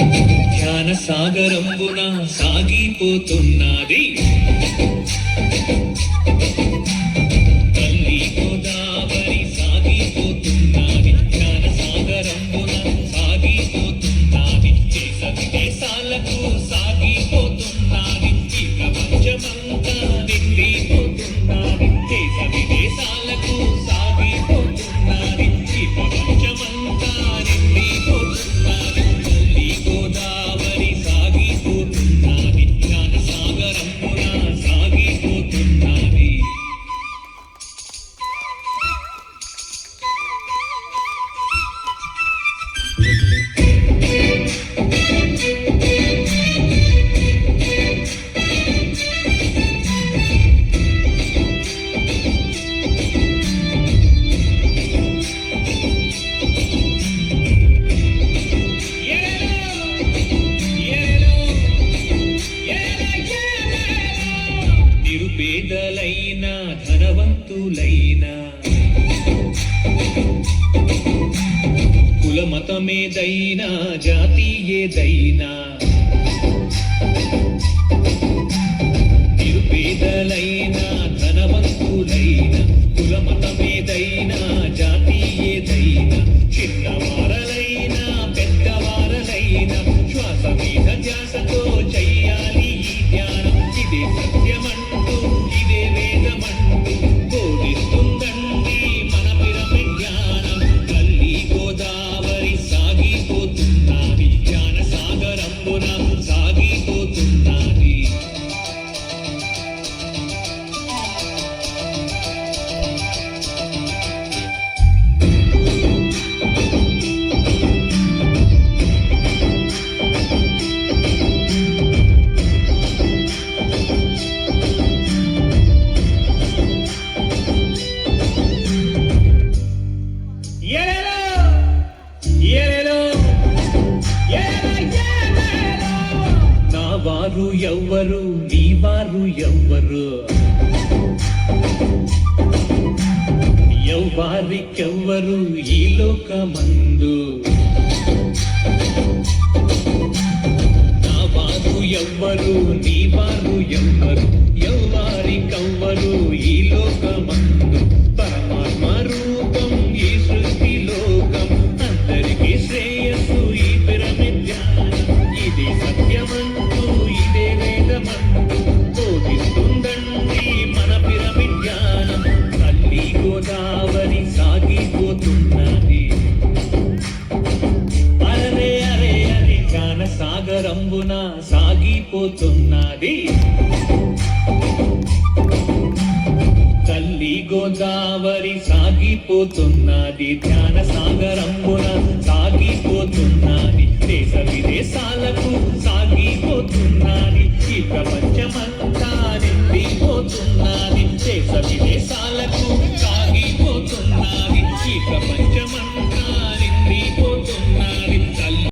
జ్ఞాన సాగరంబున సాగిపోతున్నది తల్లి గోదావరి సాగిపోతున్నది జ్ఞాన సాగరంబున సాగిపోతున్నది దేశ విదేశాలకు సాగిపోతున్నది ఈ ప్రపంచమంతా నిండిపోతున్నది దేశ విదేశాలకు సాగిపోతున్నది ఈ ప్రపంచమంతా నిండిపోతున్నది తల్లి గోదావరి సాగిపోతున్నది జ్ఞాన సాగరంబున సాగిపోతున్నది నిరుపేదలైనా ధనవంతులైనా కులమతమేదైనా జాతి ఏదైనా నిరుపేదలైనా ధనవంతులైనా కులమతమేదైనా జాతి ఏదైనా చిన్నవారలైనా పెద్దవారలైనా శ్వాస మీద ధ్యాసతో చెయ్యాలి ఈ ధ్యానం ఇదే సత్యమంటూ ఇదే వేదమంటూ బోధిస్తుందండి మన పిరమిడ్ జ్ఞానం తల్లి గోదావరి సాగిపోతున్నది జ్ఞాన సాగరంబున సాగిపోతున్నది నా వారు ఎవ్వరు నీ వారు ఎవ్వరు ఎవ్వారికెవ్వరు ఈ లోకమందు నా వారు ఎవ్వరు నీ వారు ఎవ్వరు ఎవ్వారికెవ్వరు ఈ లోకమందు పరమాత్మ రూపం ఈ సృష్టి లోకం అందరికీ శ్రేయస్సు ఈ పిరమిడ్ ధ్యానం ఇది సత్యమంటూ ఇదే వేదమంటూ బోధిస్తుందండి మన పిరమిడ్ జ్ఞానం తల్లి గోదావరి సాగిపోతున్నది అరే అరే అరే జ్ఞాన సాగరంబున సాగిపోతున్నది తల్లి గోదావరి సాగిపోతున్నది ధ్యాన సాగరంబున సాగిపోతున్నది